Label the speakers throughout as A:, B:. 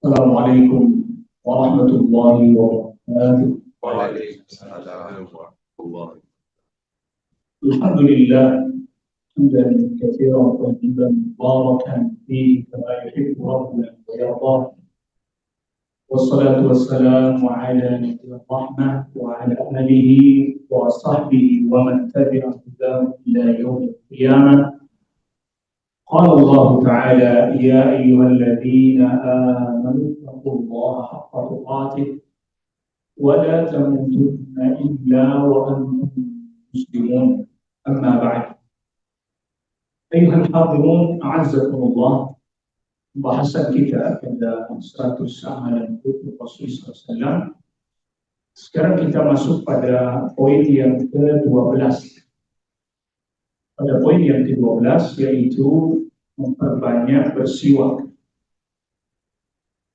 A: Assalamualaikum warahmatullahi wabarakatuh.
B: Waalaikumsalam warahmatullahi wabarakatuh.
A: Alhamdulillah hamdan katsiran tayyiban mubarakan fihi kama yuhibbu rabbuna wa yardah. Wassalatu wassalamu ala nabiyil rahmah wa ala alihi wa sahbihi wa man tabi'ahum ila yaumil qiyamah. قال الله تعالى يا أيها الذين آمنوا اتقوا الله حق تقاته ولا تموتن إلا وأنتم مسلمون أما بعد أيها الحاضرون أعزكم الله. Bahasan kita pada 100 amalan hidup Rasulullah SAW. Sekarang kita masuk pada poin yang ke-12. Pada poin yang ke-12 yaitu memperbanyak bersiwak.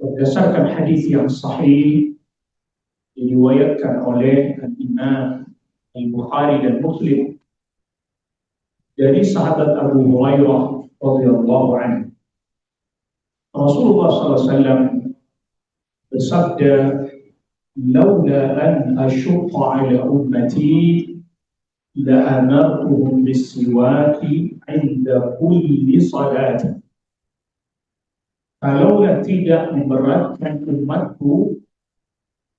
A: Berdasarkan hadis yang sahih diriwayatkan oleh Imam Al-Bukhari dan Muslim dari sahabat Abu Hurairah radhiyallahu anhu. Rasulullah SAW bersabda, "Laula an asyqa ala ummati la amartuhum bis-siwaki 'inda kulli salat." Kalaulah tidak memberatkan umatku,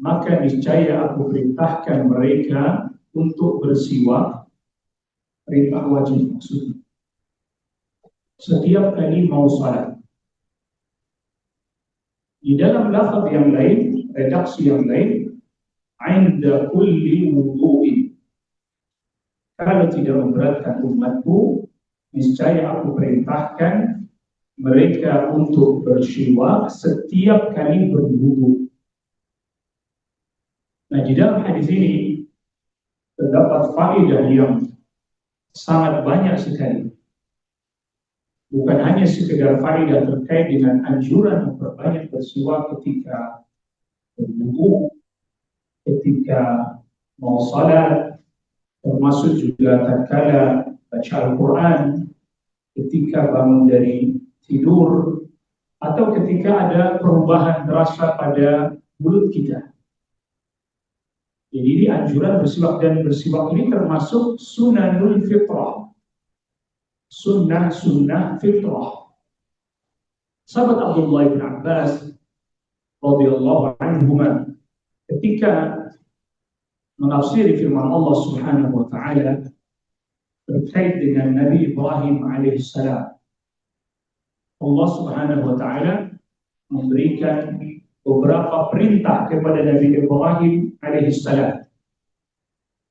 A: maka niscaya aku perintahkan mereka untuk bersiwak, perintah wajib maksudnya, setiap kali mau salat. Di dalam lafaz yang lain, redaksi yang lain, 'inda kulli wudu'in. Kalau tidak memberatkan umatku, niscaya aku perintahkan mereka untuk bersiwak setiap kali berwudu. Nah, di dalam hadis ini terdapat faedah yang sangat banyak sekali. Bukan hanya sekedar faedah terkait dengan anjuran memperbanyak bersiwak ketika berwudu, ketika mau salat, termasuk juga tatkala baca Al-Quran, ketika bangun dari tidur, atau ketika ada perubahan rasa pada mulut kita. Jadi ini anjuran bersiwak, dan bersiwak ini termasuk sunanul fitrah, sunnah fitrah. Sahabat Abdullah bin Abbas radhiyallahu anhuma ketika menafsiri firman Allah Subhanahu wa taala terkait dengan Nabi Ibrahim alaihissalam, Allah Subhanahu wa taala memberikan beberapa perintah kepada Nabi Ibrahim alaihissalam.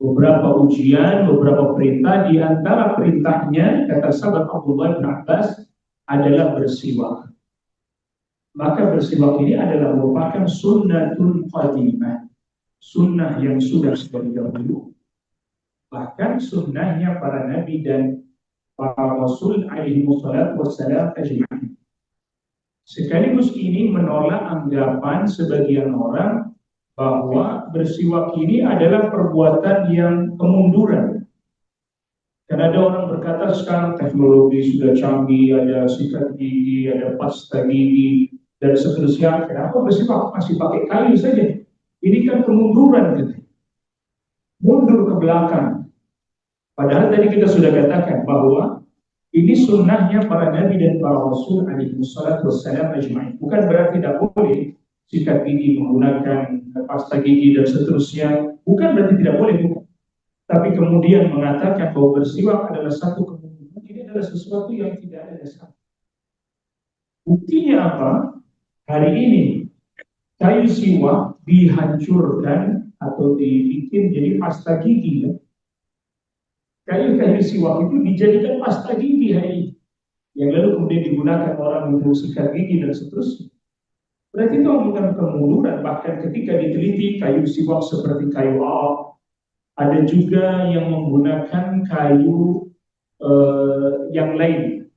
A: Beberapa ujian, beberapa perintah. Di antara perintahnya, kata sahabat Abdullah bin Abbas, adalah bersiwak. Maka bersiwak ini adalah merupakan sunnatul qadimah, sunnah yang sudah dari dahulu. Bahkan sunnahnya para nabi dan para rasul alaihi wassalatu wassalam ajma'in. Sekaligus ini menolak anggapan sebagian orang bahwa bersiwak ini adalah perbuatan yang kemunduran. Karena ada orang berkata sekarang teknologi sudah canggih, ada sikat gigi, ada pasta gigi, dan seterusnya. Kenapa bersiwak masih pakai kayu saja? Ini kan kemunduran gitu. Mundur ke belakang. Padahal tadi kita sudah katakan bahwa ini sunnahnya para nabi dan para rasul alaihi wassalam ajma'in. Bukan berarti tidak boleh sikat gigi, menggunakan pasta gigi dan seterusnya. Bukan berarti tidak boleh, bukan. Tapi kemudian mengatakan bahwa bersiwak adalah satu kemunduran, ini adalah sesuatu yang tidak ada dasar. Buktinya apa? Hari ini kayu siwak dihancurkan atau dibikin jadi pasta gigi. Ya? Kayu-kayu siwak itu dijadikan pasta gigi hari ini, yang lalu kemudian digunakan orang untuk sikat gigi dan seterusnya. Berarti itu bukan kemunduran. Bahkan ketika diteliti kayu siwak seperti kayu arak, ada juga yang menggunakan kayu yang lain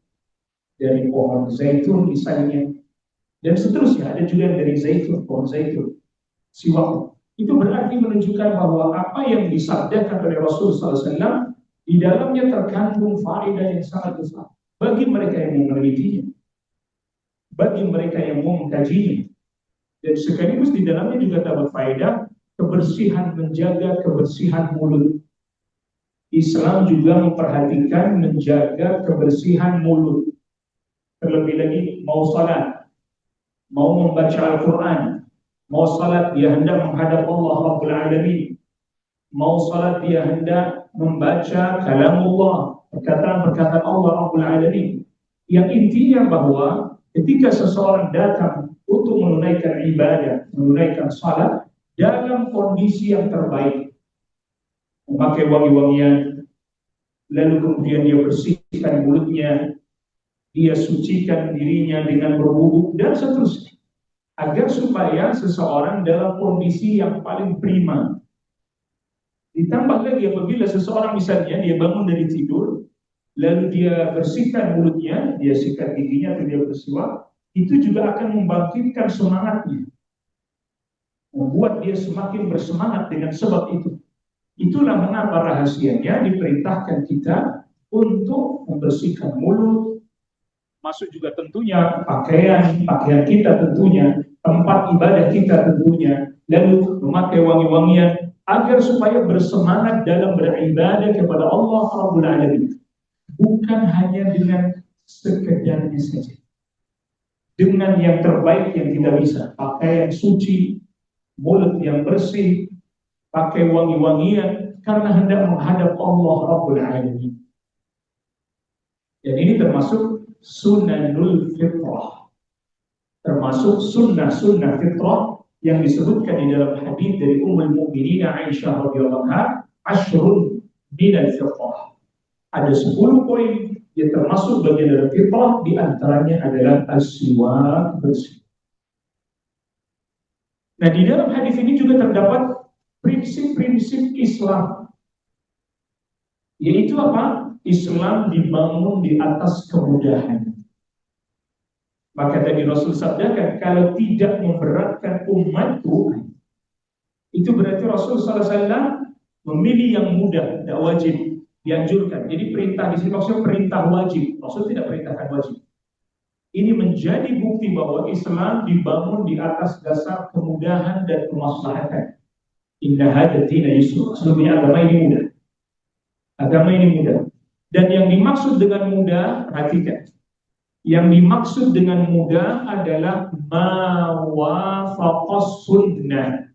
A: dari pohon zaitun misalnya, dan seterusnya. Ada juga yang dari zaitun, pohon zaitun, siwak. Itu berarti menunjukkan bahwa apa yang disabdakan oleh Rasulullah SAW di dalamnya terkandung faedah yang sangat besar bagi mereka yang menelitinya, bagi mereka yang mau mengkajinya. Dan sekaligus di dalamnya juga dapat faedah kebersihan, menjaga kebersihan mulut. Islam juga memperhatikan menjaga kebersihan mulut. Terlebih lagi mau salat, mau membaca Al-Quran, mau salat dia hendak menghadap Allah Rabbul Alamin, mau salat dia hendak membaca kalamullah, perkataan-perkataan Allah Rabbul Alamin. Yang intinya bahwa ketika seseorang datang untuk menunaikan ibadah, menunaikan salat dalam kondisi yang terbaik, memakai wangi-wangian, lalu kemudian dia bersihkan mulutnya, dia sucikan dirinya dengan berwudu dan seterusnya, agar supaya seseorang dalam kondisi yang paling prima. Ditambah lagi apabila seseorang misalnya dia bangun dari tidur, lalu dia bersihkan mulutnya, dia sikat giginya atau dia bersiwak, itu juga akan membangkitkan semangatnya, membuat dia semakin bersemangat dengan sebab itu. Itulah mengapa rahasianya diperintahkan kita untuk membersihkan mulut, masuk juga tentunya pakaian kita tentunya, tempat ibadah kita tentunya, lalu memakai wangi-wangian agar supaya bersemangat dalam beribadah kepada Allah Rabbul Alamin. Bukan hanya dengan sekedarnya saja, dengan yang terbaik yang tidak bisa, pakaian suci, mulut yang bersih, pakai wangi-wangian karena hendak menghadap Allah Rabbul Alamin. Dan ini termasuk sunanul fitrah, termasuk sunnah-sunnah fitrah yang disebutkan di dalam hadis dari Ummul Mukminin Aisyah radhiyallahu anha, asyrun minal fitrah. Ada 10 poin yang termasuk bagian dari fitrah, di antaranya adalah as-siwak bersih. Nah, di dalam hadis ini juga terdapat prinsip-prinsip Islam, yaitu apa? Islam dibangun di atas kemudahan. Maka tadi Rasul sabdakan, kalau tidak memberatkan umatku, itu berarti Rasul SAW memilih yang mudah, tidak wajib, dianjurkan. Jadi perintah di sini maksudnya perintah wajib. Rasul tidak perintahkan wajib. Ini menjadi bukti bahwa Islam dibangun di atas dasar kemudahan dan kemaslahatan. Inna hadzal dina yusr. Sesungguhnya agama ini mudah. Agama ini mudah. Dan yang dimaksud dengan mudah, perhatikan. Yang dimaksud dengan mudah adalah ma wafaqas sunnah.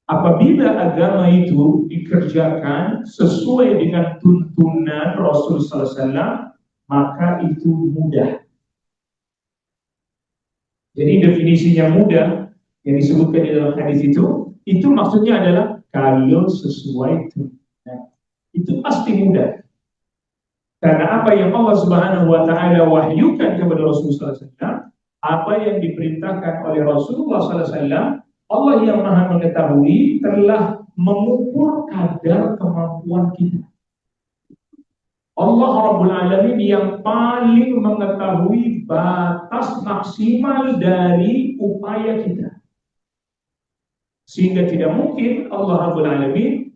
A: Apabila agama itu dikerjakan sesuai dengan tuntunan Rasul SAW, maka itu mudah. Jadi definisinya mudah yang disebutkan di dalam hadis itu maksudnya adalah kalau sesuai tuntunan. Itu pasti mudah. Karena apa yang Allah Subhanahu wa taala wahyukan kepada Rasulullah SAW, apa yang diperintahkan oleh Rasulullah SAW, Allah yang Maha mengetahui telah mengukur kadar kemampuan kita. Allah Rabbul Alamin yang paling mengetahui batas maksimal dari upaya kita. Sehingga tidak mungkin Allah Rabbul Alamin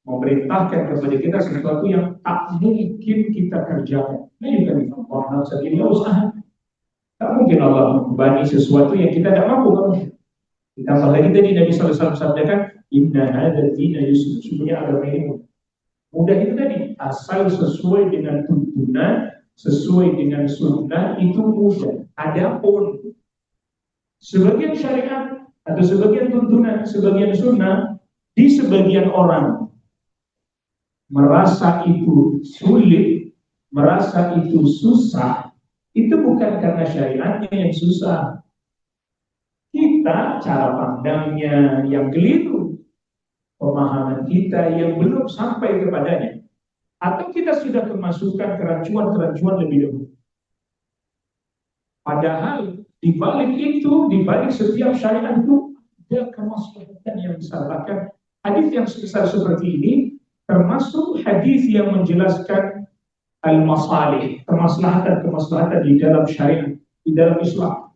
A: memerintahkan kepada kita sesuatu yang tak mungkin kita kerjakan. Ini juga Allah sendiri usaha. Tak mungkin Allah membebani sesuatu yang kita tidak mampu. Ditambah lagi tadi Nabi SAW sabdakan, inna hadzal dina yusr. Sebenarnya agama ini mudah. Mudah itu tadi, asal sesuai dengan tuntunan, sesuai dengan sunnah, itu mudah. Adapun sebagian syariat atau sebagian tuntunan, sebagian sunnah, di sebagian orang merasa itu sulit, merasa itu susah, itu bukan karena syariatnya yang susah. Kita cara pandangnya yang keliru, pemahaman kita yang belum sampai kepadanya, atau kita sudah kemasukan kerancuan-kerancuan lebih dahulu. Padahal di balik itu, di balik setiap syariat itu ada kemaslahatan yang besar. Bahkan hadis yang sebesar seperti ini termasuk hadis yang menjelaskan al-masalih, kemaslahatan di dalam syariat, di dalam Islam.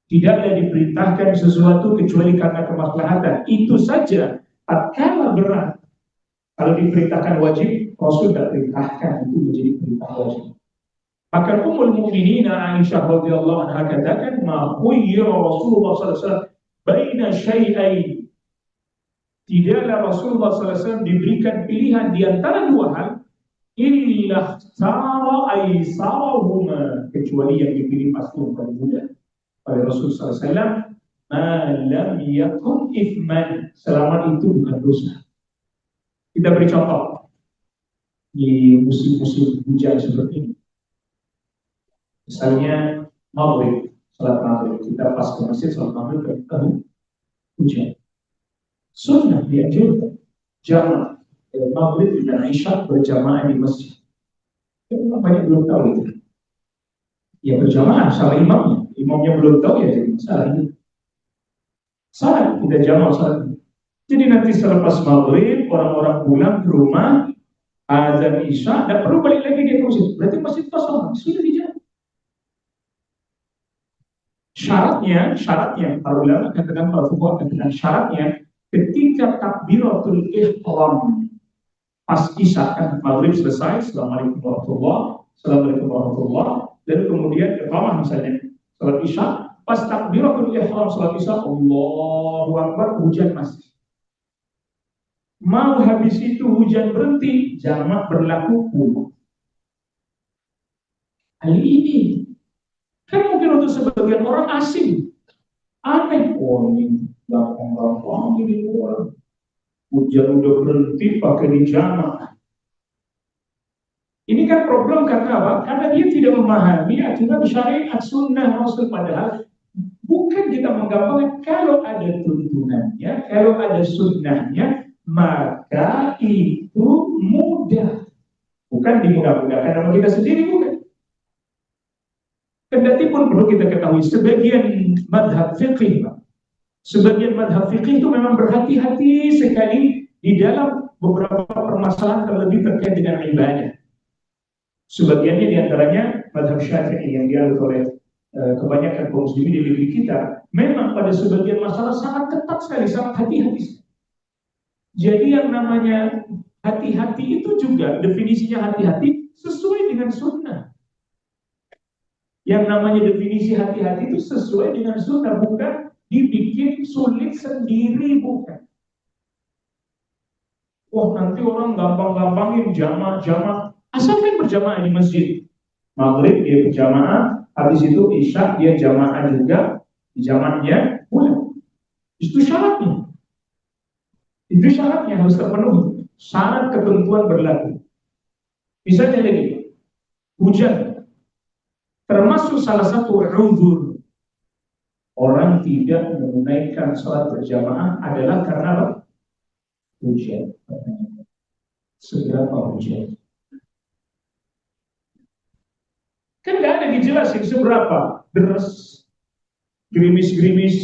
A: Tidaklah diperintahkan sesuatu kecuali karena kemaslahatan. Itu saja tatkala berat. Kalau diperintahkan wajib, Rasul tidak perintahkan itu menjadi perintah wajib. Maka Ummul Mukminin Aisyah radhiyallahu anha katakan, "Ma khuyyira Rasulullah sallallahu alaihi wasallam baina syai'ain." Tidaklah Rasulullah SAW diberikan pilihan di antara dua hal, illa tara aisarahuma, kecuali yang dipilih pasti yang paling mudah oleh Rasulullah SAW, ma lam yakun ithman, selama itu bukan dosa. Kita beri contoh di musim-musim hujan seperti ini. Misalnya maghrib, salat maghrib, kita pas ke masjid salat maghrib ketemu hujan. Sunnah dianjurkan jamaah maghrib dan isya berjamaah di masjid. Memang banyak belum tahu itu. Ya berjamaah sama imamnya, imamnya belum tahu ya jadi masalah ini. Salat kita jamaah salat. Jadi nanti selepas maghrib orang-orang pulang ke rumah, azan isya, tidak perlu balik lagi dia ke masjid. Berarti masjid kosong, sudah dijawab. Syaratnya, para ulama katakan, para fuqaha katakan syaratnya ketika takbiratul ihram pas isya kan maghrib selesai, assalamualaikum warahmatullah, dan kemudian iqamah misalnya salat isya, pas takbiratul ihram salat isya, Allahu akbar, hujan masih. Mau habis itu hujan berhenti, jamak berlaku puluh. Hal ini kan mungkin untuk sebagian orang asing, aneh, ini gampang-gampang ini orang. Hujan udah berhenti pakai di jamak. Ini kan problem karena apa? Karena dia tidak memahami aturan syariat sunnah Rasul, padahal bukan kita menggampangkan. Kalau ada tuntunannya, kalau ada sunnahnya, maka itu mudah. Bukan dimudah-mudahkan sama kita sendiri, bukan. Kendati pun perlu kita ketahui, sebagian madhab fiqih itu memang berhati-hati sekali di dalam beberapa permasalahan terlebih terkait dengan ibadah. Sebagiannya diantaranya madhab Syafi'i yang dianut oleh kebanyakan kaum muslimin di negeri kita, memang pada sebagian masalah sangat ketat sekali, sangat hati-hati. Jadi yang namanya hati-hati itu juga definisinya hati-hati sesuai dengan sunnah. Yang namanya definisi hati-hati itu sesuai dengan sunnah, bukan dibikin sulit sendiri, bukan. Wah, nanti orang gampang-gampangin jamaah. Asalkan berjamaah di masjid. Maghrib dia berjamaah, habis itu isya dia jamaah juga, di jamaahnya boleh. Itu syaratnya. Itu syaratnya harus terpenuhi. Syarat ketentuan berlaku. Misalnya lagi, hujan. Termasuk salah satu uzur orang tidak menunaikan sholat berjamaah adalah karena apa? Hujan. Seberapa hujan? Kan nggak ada dijelasin seberapa deras, gerimis-gerimis,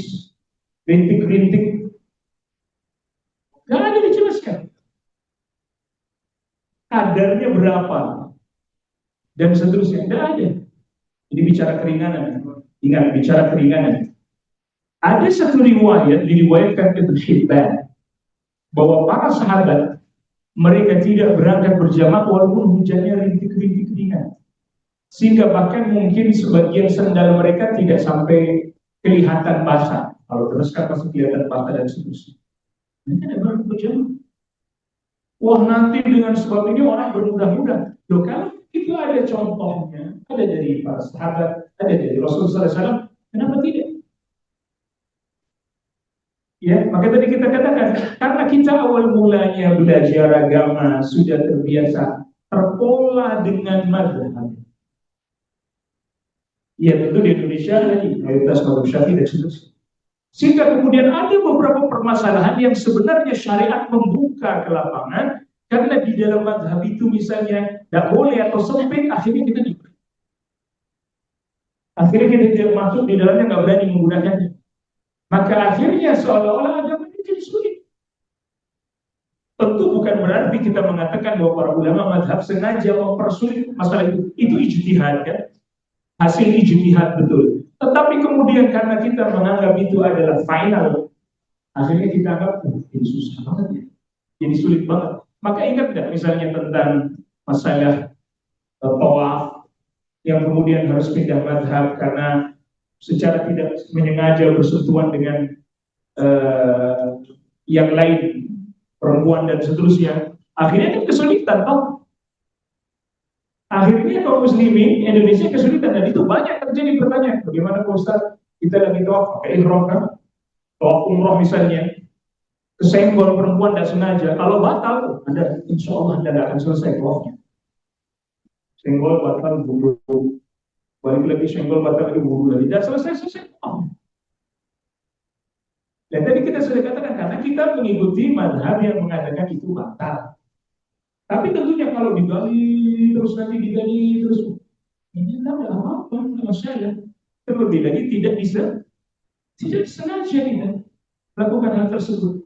A: rintik-rintik. Nggak ada dijelaskan. Kadarnya berapa? Dan seterusnya. Nggak ada. Ini bicara keringanan. Ingat, bicara keringanan. Ada satu riwayat, diriwayatkan Ibnu Hibban, bahwa para sahabat mereka tidak berangkat berjamaah walaupun hujannya rintik-rintik ringan. Sehingga bahkan mungkin sebagian sendal mereka tidak sampai kelihatan basah. Kalau terus kan pasti kelihatan basah dan seterusnya. Mereka tidak berangkat berjamaah. Wah, nanti dengan sebab ini orang bermudah-mudah. Loh, kalau itu ada contohnya, ada dari para sahabat, ada dari Rasulullah SAW, kenapa tidak? Ya, maka tadi kita katakan, karena kita awal mulanya belajar agama sudah terbiasa terpola dengan mazhab. Ya, tentu di Indonesia lagi mayoritas mazhab Syafi'i dan seterusnya. Sehingga kemudian ada beberapa permasalahan yang sebenarnya syariat membuka ke lapangan. Karena di dalam mazhab itu misalnya tidak boleh atau sempit, akhirnya kita diberi. Akhirnya kita tidak masuk di dalamnya, nggak berani menggunakannya. Maka akhirnya seolah-olah agama ini jadi sulit. Tentu bukan berarti kita mengatakan bahwa para ulama mazhab sengaja mempersulit masalah itu. Itu ijtihad kan? Hasil ijtihad betul. Tetapi kemudian karena kita menganggap itu adalah final, akhirnya kita anggap ini susah banget ya. Jadi sulit banget. Maka ingat nggak misalnya tentang masalah tawaf, yang kemudian harus pindah madhab karena secara tidak menyengaja bersentuhan dengan yang lain, perempuan dan seterusnya, akhirnya kan kesulitan toh. Akhirnya kaum muslimin Indonesia kesulitan, dan itu banyak terjadi pertanyaan, bagaimana Pak Ustaz kita lagi tawaf pakai ihram kan, tawaf umroh misalnya, kesenggol perempuan tidak sengaja, kalau batal, Anda insya Allah Anda tidak akan selesai tawafnya. Senggol batal wudhu, balik lagi senggol batal lagi wudhu lagi, tidak selesai. Dan tadi kita sudah katakan karena kita mengikuti madhab yang mengatakan itu batal. Tapi tentunya kalau digali terus nanti digali terus, ini tidak ada apa-apa sama saya. Terlebih lagi tidak disengaja kita melakukan hal tersebut.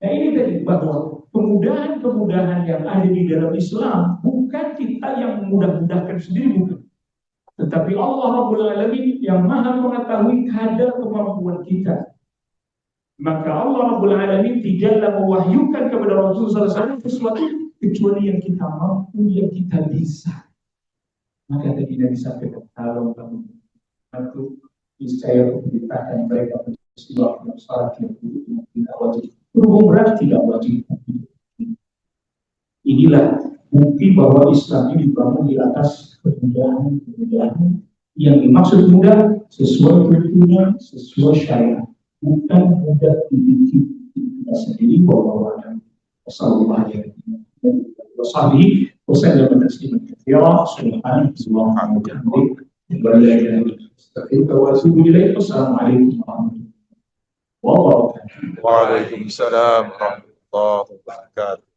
A: Nah ini tadi bahwa kemudahan-kemudahan yang ada di dalam Islam bukan kita yang memudah-mudahkan sendiri, bukan. Tetapi Allah Rabbul Alamin yang maha mengetahui kadar kemampuan kita. Maka Allah Rabbul Alamin tidaklah mewahyukan kepada Rasulullah SAW sesuatu kecuali yang kita mampu, yang kita bisa. Maka tadi Nabi sampaikan, kalau kamu mampu, niscaya memberitakan mereka peristiwa yang salah yang tidak wajib. Berhubung berat tidak wajib. Inilah bukti bahwa Islam ini dibangun di atas kemudahan yang dimaksud mudah sesuai ketentuan, sesuai syariat. Bukan mudah dibikin kita sendiri bahwa ada masalah yang wasabi, wasallam tasliman katsira, subhanallahi wa bihamdihi, wa la ilaha illa anta astaghfiruka wa atubu ilaik. Wassalamualaikum warahmatullahi wabarakatuh.
B: Waalaikumsalam warahmatullahi wabarakatuh.